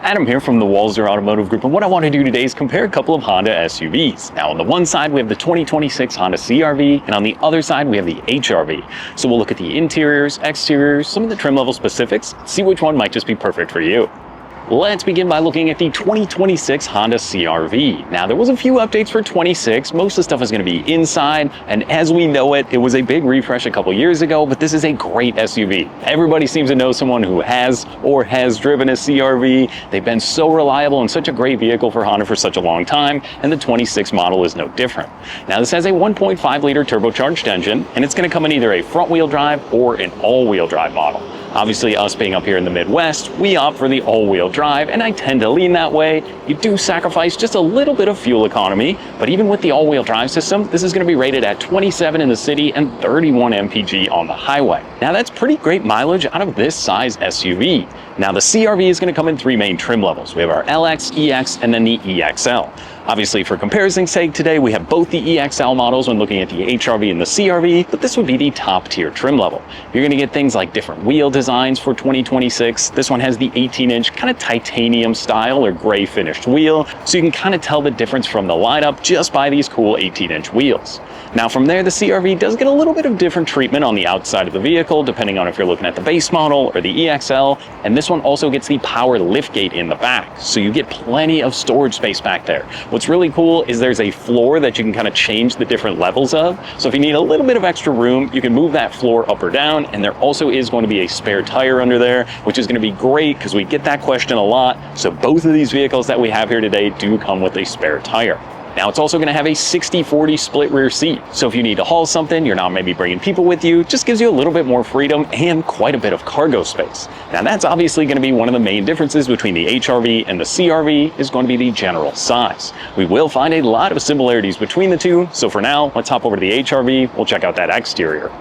Adam here from the Walser Automotive Group, and what I want to do today is compare a couple of Honda SUVs. Now on the one side we have the 2026 Honda CR-V, and on the other side we have the HR-V. So we'll look at the interiors, exteriors, some of the trim level specifics, see which one might just be perfect for you. Let's begin by looking at the 2026 Honda CR-V. Now there was a few updates for 26. Most of the stuff is going to be inside, and as we know it was a big refresh a couple years ago, but this is a great SUV. Everybody seems to know someone who has or has driven a CR-V. They've been so reliable and such a great vehicle for Honda for such a long time, and the 26 model is no different. Now this has a 1.5 liter turbocharged engine, and it's going to come in either a front wheel drive or an all-wheel drive model. Obviously, us being up here in the Midwest, we opt for the all-wheel drive, and I tend to lean that way. You do sacrifice just a little bit of fuel economy, but even with the all-wheel drive system, this is going to be rated at 27 in the city and 31 mpg on the highway. Now that's pretty great mileage out of this size SUV. Now the CR-V is going to come in three main trim levels. We have our LX, EX, and then the EXL. Obviously, for comparison's sake today, we have both the EXL models when looking at the HR-V and the CR-V, but this would be the top tier trim level. You're going to get things like different wheel designs for 2026. This one has the 18-inch kind of titanium style or gray finished wheel, so you can kind of tell the difference from the lineup just by these cool 18-inch wheels. Now from there, the CR-V does get a little bit of different treatment on the outside of the vehicle, depending on if you're looking at the base model or the EXL, and this one also gets the power liftgate in the back, so you get plenty of storage space back there. What's really cool is there's a floor that you can kind of change the different levels of, so if you need a little bit of extra room, you can move that floor up or down, and there also is going to be a spare tire under there, which is going to be great because we get that question a lot. So both of these vehicles that we have here today do come with a spare tire. Now it's also going to have a 60-40 split rear seat, so if you need to haul something, you're not maybe bringing people with you, just gives you a little bit more freedom and quite a bit of cargo space. Now that's obviously going to be one of the main differences between the HR-V and the CR-V is going to be the general size. We will find a lot of similarities between the two, so for now, let's hop over to the HR-V, we'll check out that exterior.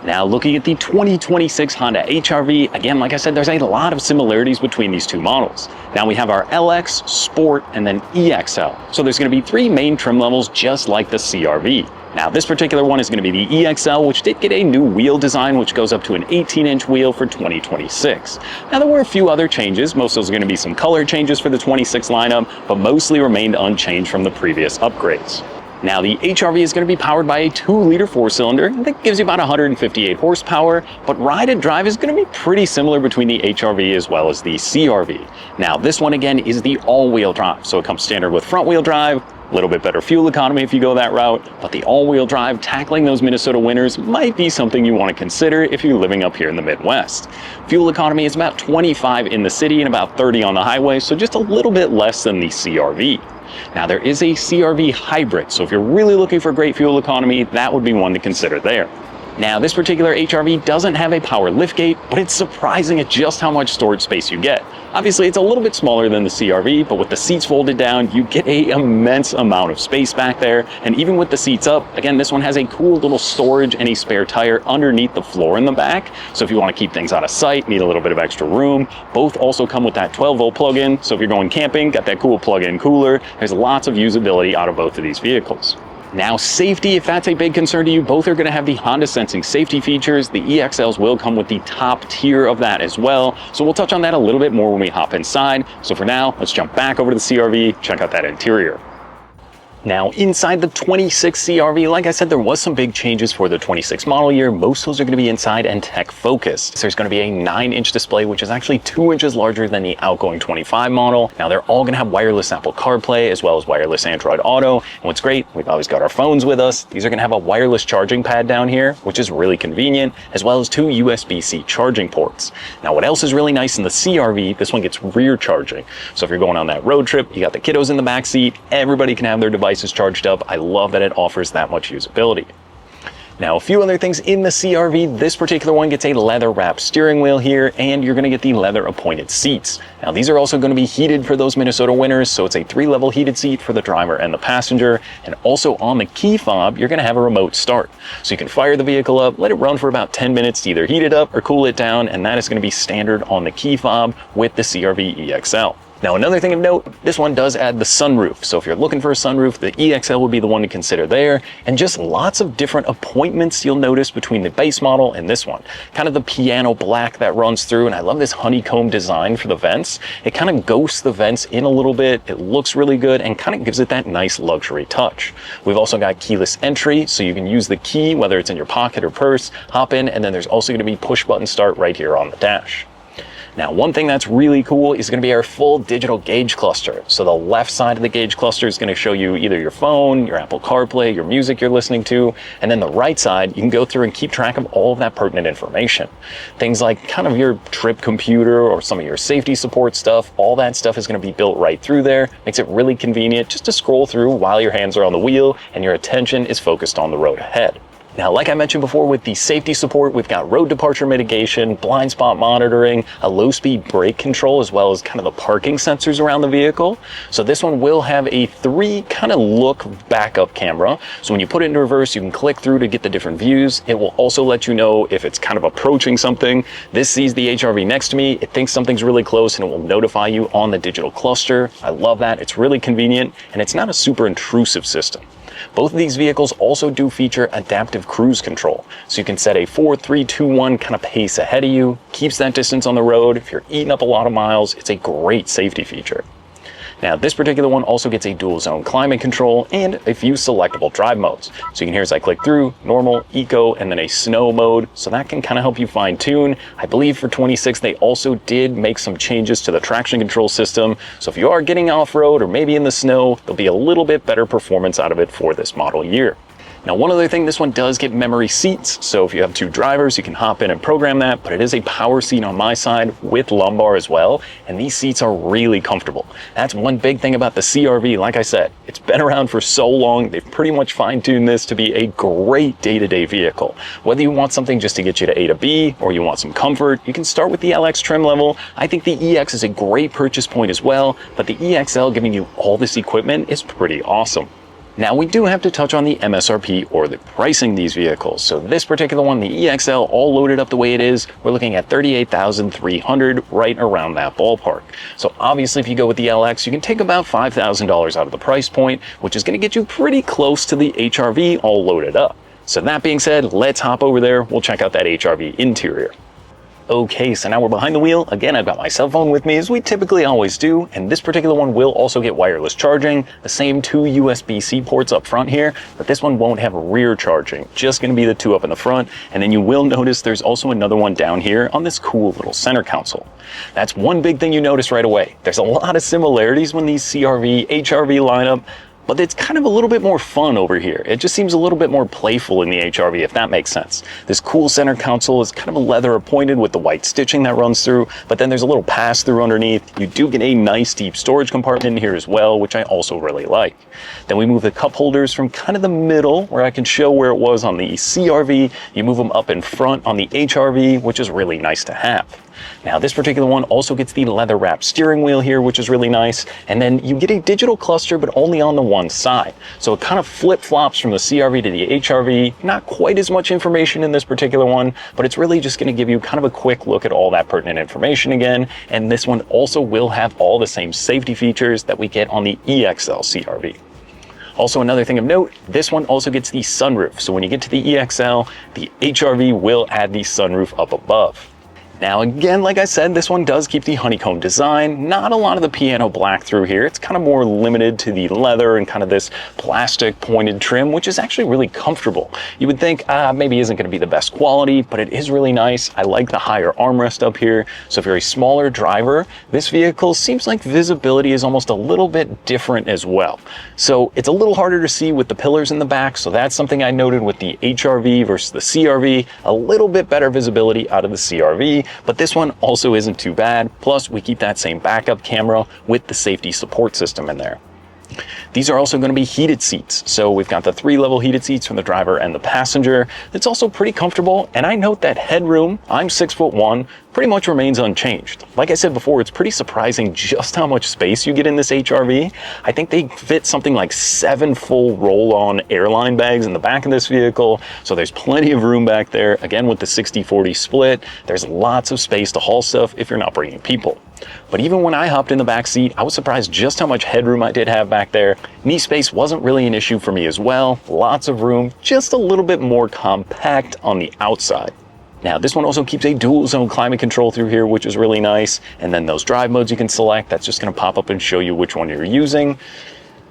Now looking at the 2026 Honda HR-V, again, like I said, there's a lot of similarities between these two models. Now we have our LX, Sport, and then EXL. So there's going to be three main trim levels just like the CR-V. Now this particular one is going to be the EXL, which did get a new wheel design, which goes up to an 18-inch wheel for 2026. Now there were a few other changes. Most of those are going to be some color changes for the 26 lineup, but mostly remained unchanged from the previous upgrades. Now the HR-V is going to be powered by a 2-liter 4-cylinder that gives you about 158 horsepower, but ride and drive is going to be pretty similar between the HR-V as well as the CR-V. Now this one again is the all-wheel drive, so it comes standard with front-wheel drive, a little bit better fuel economy if you go that route, but the all-wheel drive tackling those Minnesota winters might be something you want to consider if you're living up here in the Midwest. Fuel economy is about 25 in the city and about 30 on the highway, so just a little bit less than the CR-V. Now there is a CR-V hybrid, so if you're really looking for great fuel economy, that would be one to consider there. Now this particular HR-V doesn't have a power liftgate, but it's surprising at just how much storage space you get. Obviously it's a little bit smaller than the CR-V, but with the seats folded down, you get an immense amount of space back there, and even with the seats up, again, this one has a cool little storage and a spare tire underneath the floor in the back, so if you want to keep things out of sight, need a little bit of extra room. Both also come with that 12-volt plug-in, so if you're going camping, got that cool plug-in cooler. There's lots of usability out of both of these vehicles. Now safety, if that's a big concern to you, both are going to have the Honda Sensing safety features. The EXLs will come with the top tier of that as well, so we'll touch on that a little bit more when we hop inside. So for now, let's jump back over to the CR-V, check out that interior. Now inside the 26 CR-V, like I said, there was some big changes for the 26 model year. Most of those are going to be inside and tech focused. There's going to be a 9-inch display, which is actually 2 inches larger than the outgoing 25 model. Now they're all going to have wireless Apple CarPlay as well as wireless Android Auto. And what's great, we've always got our phones with us. These are going to have a wireless charging pad down here, which is really convenient, as well as 2 USB-C charging ports. Now what else is really nice in the CR-V, this one gets rear charging. So if you're going on that road trip, you got the kiddos in the back seat, everybody can have their devices charged up. I love that it offers that much usability. Now, a few other things in the CR-V. This particular one gets a leather wrapped steering wheel here, and you're going to get the leather appointed seats. Now, these are also going to be heated for those Minnesota winters, so it's a 3-level heated seat for the driver and the passenger. And also on the key fob, you're going to have a remote start. So you can fire the vehicle up, let it run for about 10 minutes to either heat it up or cool it down, and that is going to be standard on the key fob with the CR-V EXL. Now, another thing of note, this one does add the sunroof. So if you're looking for a sunroof, the EXL would be the one to consider there. And just lots of different appointments you'll notice between the base model and this one. Kind of the piano black that runs through, and I love this honeycomb design for the vents. It kind of ghosts the vents in a little bit. It looks really good and kind of gives it that nice luxury touch. We've also got keyless entry, so you can use the key, whether it's in your pocket or purse, hop in, and then there's also going to be push button start right here on the dash. Now, one thing that's really cool is going to be our full digital gauge cluster. So the left side of the gauge cluster is going to show you either your phone, your Apple CarPlay, your music you're listening to, and then the right side, you can go through and keep track of all of that pertinent information. Things like kind of your trip computer or some of your safety support stuff, all that stuff is going to be built right through there. Makes it really convenient just to scroll through while your hands are on the wheel and your attention is focused on the road ahead. Now, like I mentioned before, with the safety support, we've got road departure mitigation, blind spot monitoring, a low-speed brake control, as well as kind of the parking sensors around the vehicle. So this one will have a 3 kind of look backup camera. So when you put it in reverse, you can click through to get the different views. It will also let you know if it's kind of approaching something. This sees the HRV next to me. It thinks something's really close and it will notify you on the digital cluster. I love that. It's really convenient and it's not a super intrusive system. Both of these vehicles also do feature adaptive cruise control. So you can set a 4, 3, 2, 1 kind of pace ahead of you, keeps that distance on the road. If you're eating up a lot of miles, it's a great safety feature. Now, this particular one also gets a dual zone climate control and a few selectable drive modes. So you can hear as I click through, normal, eco, and then a snow mode. So that can kind of help you fine tune. I believe for 26, they also did make some changes to the traction control system. So if you are getting off-road or maybe in the snow, there'll be a little bit better performance out of it for this model year. Now, one other thing, this one does get memory seats. So if you have 2 drivers, you can hop in and program that, but it is a power seat on my side with lumbar as well. And these seats are really comfortable. That's one big thing about the CR-V. Like I said, it's been around for so long. They've pretty much fine-tuned this to be a great day-to-day vehicle. Whether you want something just to get you to A to B or you want some comfort, you can start with the LX trim level. I think the EX is a great purchase point as well, but the EXL giving you all this equipment is pretty awesome. Now, we do have to touch on the MSRP or the pricing these vehicles. So this particular one, the EXL, all loaded up the way it is, we're looking at $38,300, right around that ballpark. So obviously, if you go with the LX, you can take about $5,000 out of the price point, which is going to get you pretty close to the HRV all loaded up. So that being said, let's hop over there. We'll check out that HRV interior. Okay, so now we're behind the wheel. Again, I've got my cell phone with me as we typically always do, and this particular one will also get wireless charging, the same 2 USB-C ports up front here, but this one won't have rear charging, just gonna be the 2 up in the front, and then you will notice there's also another one down here on this cool little center console. That's one big thing you notice right away. There's a lot of similarities when these CR-V, HRV line up, but it's kind of a little bit more fun over here. It just seems a little bit more playful in the HRV, if that makes sense. This cool center console is kind of a leather appointed with the white stitching that runs through, but then there's a little pass through underneath. You do get a nice deep storage compartment in here as well, which I also really like. Then we move the cup holders from kind of the middle, where I can show where it was on the CR-V. You move them up in front on the HRV, which is really nice to have. Now, this particular one also gets the leather wrapped steering wheel here, which is really nice. And then you get a digital cluster, but only on the one side. So it kind of flip flops from the CR-V to the HRV. Not quite as much information in this particular one, but it's really just going to give you kind of a quick look at all that pertinent information again. And this one also will have all the same safety features that we get on the EXL CR-V. Also, another thing of note, this one also gets the sunroof. So when you get to the EXL, the HRV will add the sunroof up above. Now again, like I said, this one does keep the honeycomb design. Not a lot of the piano black through here. It's kind of more limited to the leather and kind of this plastic pointed trim, which is actually really comfortable. You would think, maybe isn't going to be the best quality, but it is really nice. I like the higher armrest up here. So if you're a smaller driver, this vehicle seems like visibility is almost a little bit different as well. So it's a little harder to see with the pillars in the back. So that's something I noted with the HRV versus the CR-V. A little bit better visibility out of the CR-V. But this one also isn't too bad. Plus, we keep that same backup camera with the safety support system in there. These are also going to be heated seats. So we've got the 3-level heated seats from the driver and the passenger. It's also pretty comfortable. And I note that headroom, I'm 6'1", pretty much remains unchanged. Like I said before, it's pretty surprising just how much space you get in this HRV. I think they fit something like 7 full roll-on airline bags in the back of this vehicle. So there's plenty of room back there. Again, with the 60-40 split, there's lots of space to haul stuff if you're not bringing people. But even when I hopped in the back seat, I was surprised just how much headroom I did have back there. Knee space wasn't really an issue for me as well. Lots of room, just a little bit more compact on the outside. Now, this one also keeps a dual zone climate control through here, which is really nice. And then those drive modes you can select, that's just going to pop up and show you which one you're using.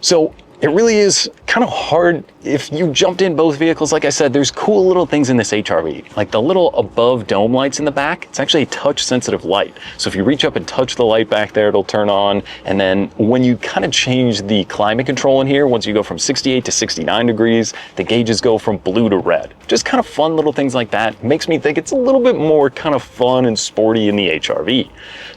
So it really is kind of hard if you jumped in both vehicles. Like I said, there's cool little things in this HRV, like the little above dome lights in the back. It's actually a touch sensitive light. So if you reach up and touch the light back there, it'll turn on. And then when you kind of change the climate control in here, once you go from 68 to 69 degrees, the gauges go from blue to red. Just kind of fun little things like that. Makes me think it's a little bit more kind of fun and sporty in the HRV.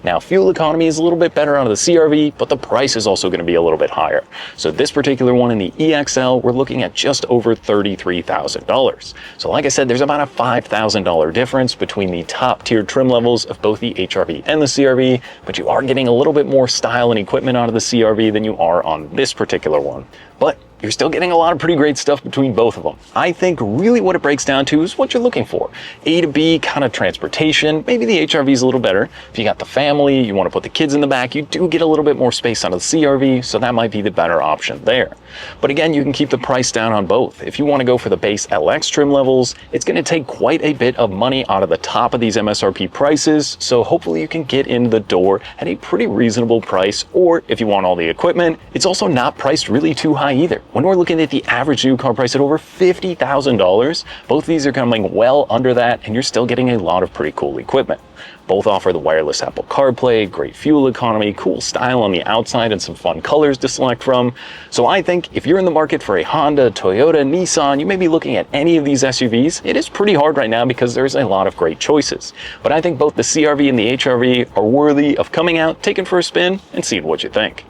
Now, fuel economy is a little bit better out of the CRV, but the price is also going to be a little bit higher. So this particular one in the EXL, we're looking at just over $33,000. So like I said, there's about a $5,000 difference between the top tier trim levels of both the HRV and the CRV, but you are getting a little bit more style and equipment out of the CRV than you are on this particular one. But you're still getting a lot of pretty great stuff between both of them. I think really what it breaks down to is what you're looking for. A to B kind of transportation. Maybe the HRV is a little better. If you got the family, you want to put the kids in the back, you do get a little bit more space out of the CRV, so that might be the better option there. But again, you can keep the price down on both. If you want to go for the base LX trim levels, it's going to take quite a bit of money out of the top of these MSRP prices, so hopefully you can get in the door at a pretty reasonable price. Or if you want all the equipment, it's also not priced really too high either. When we're looking at the average new car price at over $50,000, both of these are coming well under that, and you're still getting a lot of pretty cool equipment. Both offer the wireless Apple CarPlay, great fuel economy, cool style on the outside, and some fun colors to select from. So I think if you're in the market for a Honda, Toyota, Nissan, you may be looking at any of these SUVs. It is pretty hard right now because there's a lot of great choices. But I think both the CRV and the HRV are worthy of coming out, taking for a spin, and seeing what you think.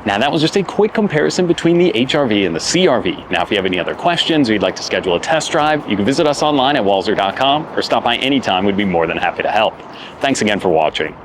Now that was just a quick comparison between the HRV and the CRV. Now if you have any other questions or you'd like to schedule a test drive, you can visit us online at walser.com or stop by anytime. We'd be more than happy to help. Thanks again for watching.